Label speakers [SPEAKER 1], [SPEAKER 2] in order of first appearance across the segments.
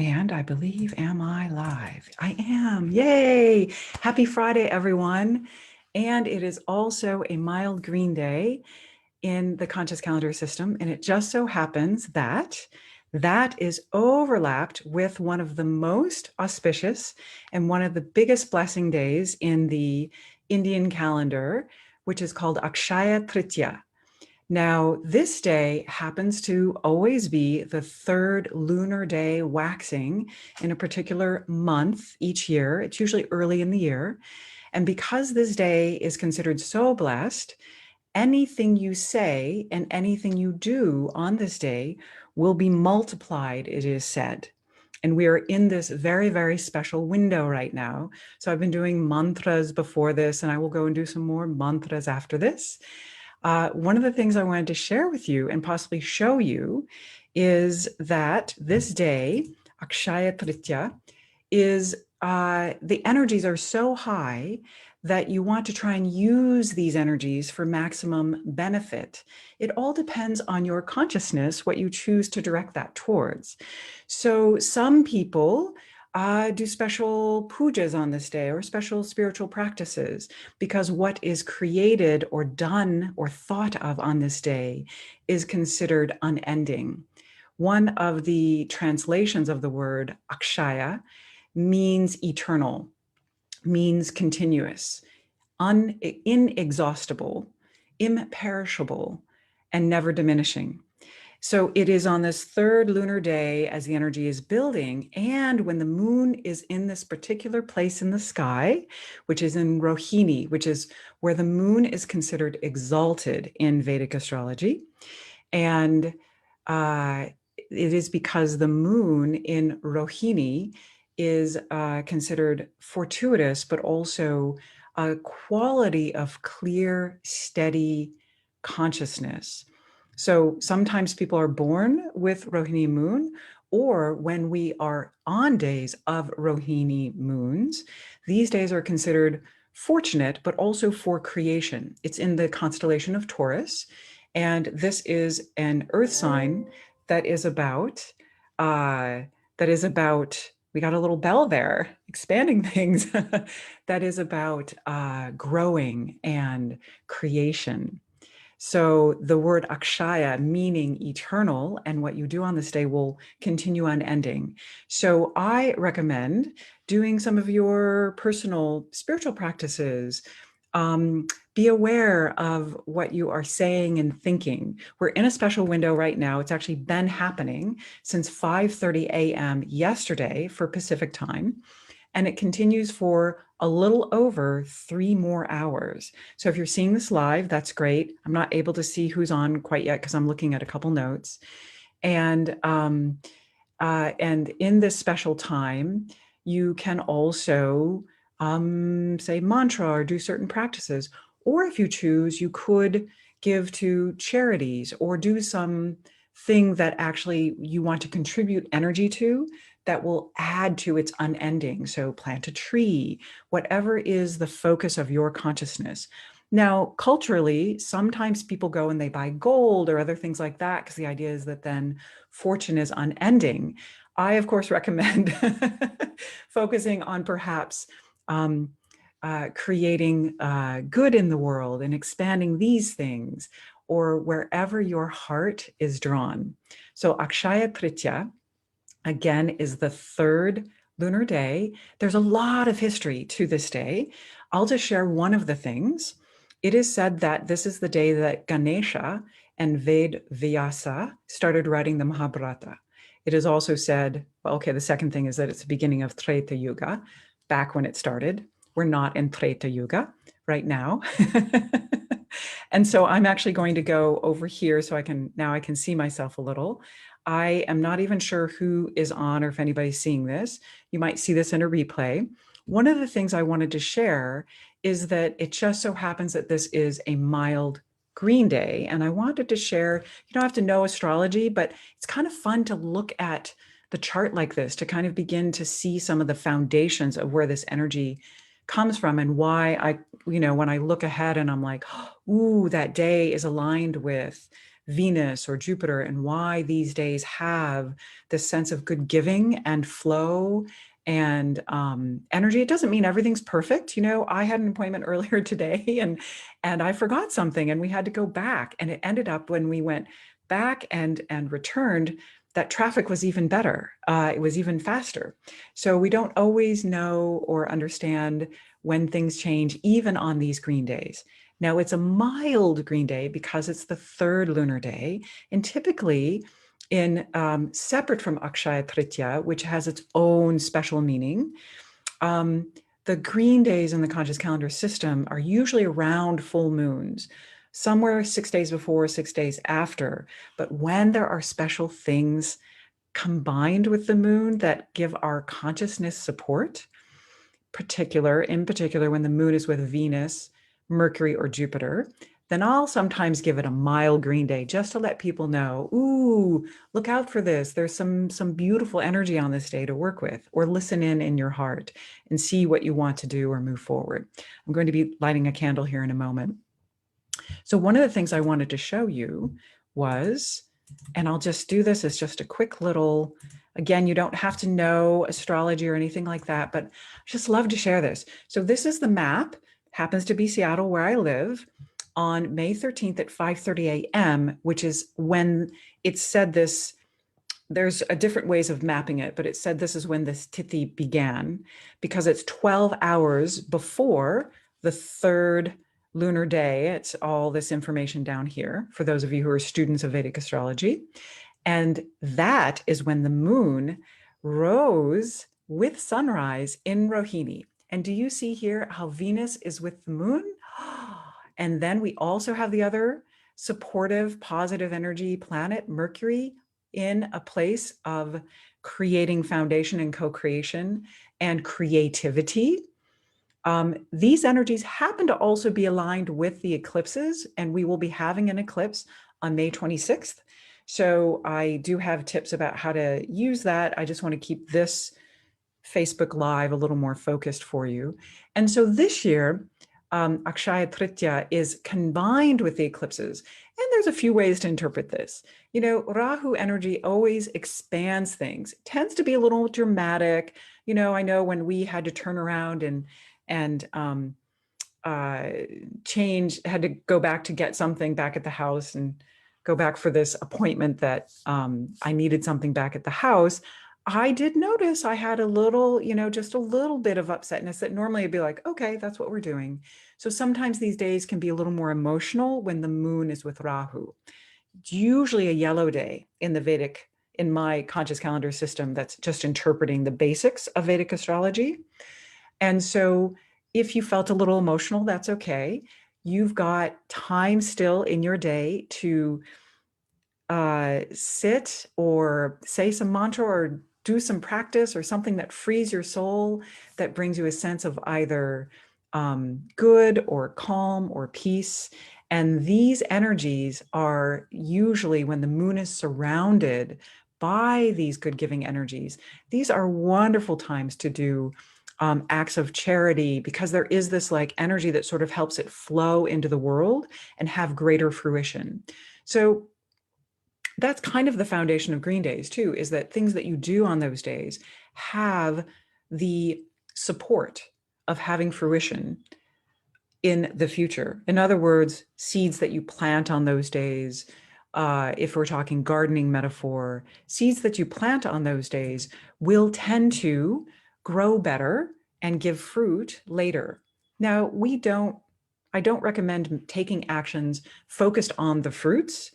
[SPEAKER 1] And I believe, am I live? I am. Yay. Happy Friday, everyone. And it is also a mild green day in the conscious calendar system. And it just so happens that that is overlapped with one of the most auspicious and one of the biggest blessing days in the Indian calendar, which is called Akshaya Tritiya. Now, this day happens to always be the third lunar day waxing in a particular month each year. It's usually early in the year. And because this day is considered so blessed, anything you say and anything you do on this day will be multiplied, it is said. And we are in this very, very special window right now. So I've been doing mantras before this, and I will go and do some more mantras after this. One of the things I wanted to share with you and possibly show you is that this day, Akshaya Tritiya, is the energies are so high that you want to try and use these energies for maximum benefit. It all depends on your consciousness, what you choose to direct that towards. So some people do special pujas on this day or special spiritual practices because what is created or done or thought of on this day is considered unending. One of the translations of the word Akshaya means eternal, means continuous, inexhaustible, imperishable, and never diminishing. So it is on this third lunar day as the energy is building, and when the moon is in this particular place in the sky, which is in Rohini, which is where the moon is considered exalted in Vedic astrology. And it is because the moon in Rohini is considered fortuitous, but also a quality of clear, steady consciousness. So sometimes people are born with Rohini moon, or when we are on days of Rohini moons, these days are considered fortunate, but also for creation. It's in the constellation of Taurus, and this is an earth sign that is about, we got a little bell there, expanding things, that is about growing and creation. So the word Akshaya, meaning eternal, and what you do on this day will continue unending. So I recommend doing some of your personal spiritual practices. Be aware of what you are saying and thinking. We're in a special window right now. It's actually been happening since 5:30 a.m. yesterday for Pacific time. And it continues for a little over 3 more hours. So if you're seeing this live, that's great. I'm not able to see who's on quite yet because I'm looking at a couple notes. And in this special time, you can also say mantra or do certain practices. Or if you choose, you could give to charities or do some thing that actually you want to contribute energy to that will add to its unending. So plant a tree, whatever is the focus of your consciousness. Now, culturally, sometimes people go and they buy gold or other things like that because the idea is that then fortune is unending. I, of course, recommend focusing on perhaps creating good in the world and expanding these things, or wherever your heart is drawn. So Akshaya Tritiya, again, is the third lunar day. There's a lot of history to this day. I'll just share one of the things. It is said that this is the day that Ganesha and Ved Vyasa started writing the Mahabharata. It is also said, well, okay, the second thing is that it's the beginning of Preta Yuga, back when it started. We're not in Preta Yuga right now. And so I'm actually going to go over here so I can see myself a little. I am not even sure who is on or if anybody's seeing this. You might see this in a replay. One of the things I wanted to share is that it just so happens that this is a mild green day. And I wanted to share, you don't have to know astrology, but it's kind of fun to look at the chart like this to kind of begin to see some of the foundations of where this energy comes from and why when I look ahead and I'm like, ooh, that day is aligned with Venus or Jupiter, and why these days have this sense of good giving and flow and energy. It doesn't mean everything's perfect. You know, I had an appointment earlier today and I forgot something and we had to go back, and it ended up when we went back and returned, that traffic was even better. It was even faster. So we don't always know or understand when things change, even on these green days. Now, it's a mild green day because it's the third lunar day, and typically in separate from Akshaya Tritiya, which has its own special meaning, the green days in the conscious calendar system are usually around full moons, somewhere 6 days before, 6 days after. But when there are special things combined with the moon that give our consciousness support, in particular when the moon is with Venus, Mercury, or Jupiter, then I'll sometimes give it a mild green day just to let people know, ooh, look out for this. There's some beautiful energy on this day to work with, or listen in your heart and see what you want to do or move forward. I'm going to be lighting a candle here in a moment. So one of the things I wanted to show you was, and I'll just do this as just a quick little, again, you don't have to know astrology or anything like that, but I just love to share this. So this is the map, happens to be Seattle where I live, on May 13th at 5:30 a.m., which is when it said this. There's a different ways of mapping it, but it said this is when this Tithi began, because it's 12 hours before the third lunar day. It's all this information down here for those of you who are students of Vedic astrology. And that is when the moon rose with sunrise in Rohini. And do you see here how Venus is with the moon? And then we also have the other supportive, positive energy planet, Mercury, in a place of creating foundation and co-creation and creativity. These energies happen to also be aligned with the eclipses, and we will be having an eclipse on May 26th. So I do have tips about how to use that. I just want to keep this Facebook Live a little more focused for you. And so this year, Akshaya Tritiya is combined with the eclipses. And there's a few ways to interpret this. You know, Rahu energy always expands things, it tends to be a little dramatic. You know, I know when we had to turn around and had to go back to get something back at the house and go back for this appointment that I needed something back at the house. I did notice I had a little, you know, just a little bit of upsetness that normally I'd be like, okay, that's what we're doing. So sometimes these days can be a little more emotional when the moon is with Rahu. It's usually a yellow day in my conscious calendar system that's just interpreting the basics of Vedic astrology. And so if you felt a little emotional, that's okay. You've got time still in your day to sit or say some mantra or do some practice or something that frees your soul, that brings you a sense of either good or calm or peace. And these energies are usually when the moon is surrounded by these good giving energies. These are wonderful times to do acts of charity, because there is this like energy that sort of helps it flow into the world and have greater fruition. So that's kind of the foundation of green days too, is that things that you do on those days have the support of having fruition in the future. In other words, seeds that you plant on those days, if we're talking gardening metaphor, seeds that you plant on those days will tend to grow better and give fruit later. Now, I don't recommend taking actions focused on the fruits.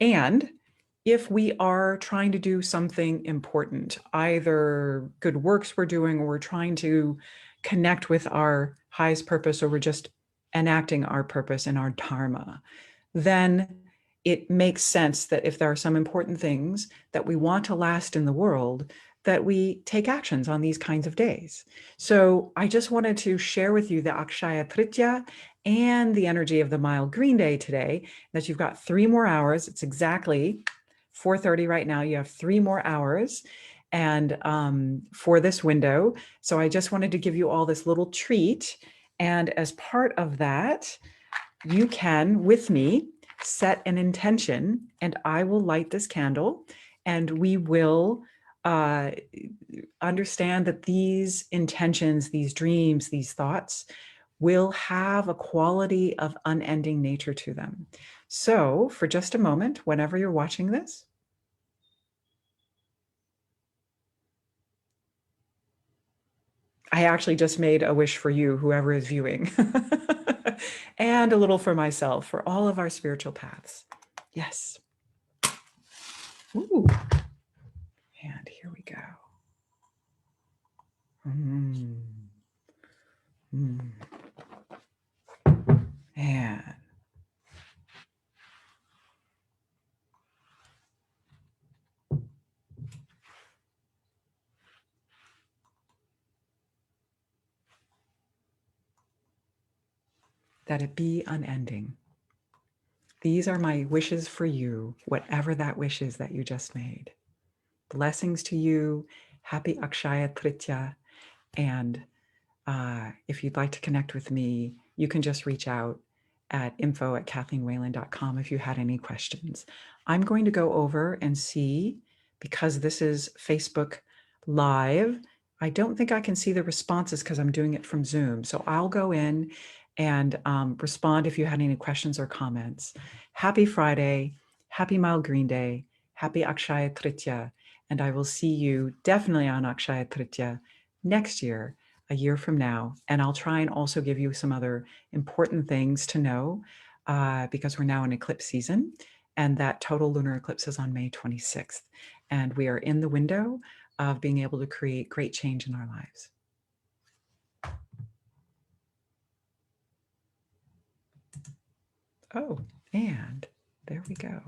[SPEAKER 1] And if we are trying to do something important, either good works we're doing, or we're trying to connect with our highest purpose, or we're just enacting our purpose and our dharma, then it makes sense that if there are some important things that we want to last in the world, that we take actions on these kinds of days. So I just wanted to share with you the Akshaya Tritiya and the energy of the mild green day today, that you've got 3 more hours. It's exactly 4:30 right now. You have 3 more hours and for this window. So I just wanted to give you all this little treat. And as part of that, you can, with me, set an intention, and I will light this candle, and we will understand that these intentions, these dreams, these thoughts will have a quality of unending nature to them. So for just a moment, whenever you're watching this, I actually just made a wish for you, whoever is viewing, and a little for myself, for all of our spiritual paths. Yes. Ooh. And here we go. Mm. Mm. And that it be unending. These are my wishes for you, whatever that wish is that you just made. Blessings to you. Happy Akshaya Tritiya. And if you'd like to connect with me, you can just reach out at info@kathleenwhalen.com if you had any questions. I'm going to go over and see, because this is Facebook Live, I don't think I can see the responses because I'm doing it from Zoom. So I'll go in and respond if you had any questions or comments. Happy Friday, happy Mild Green Day, happy Akshaya Tritiya, and I will see you definitely on Akshaya Tritiya next year, a year from now. And I'll try and also give you some other important things to know because we're now in eclipse season, and that total lunar eclipse is on May 26th. And we are in the window of being able to create great change in our lives. Oh, and there we go.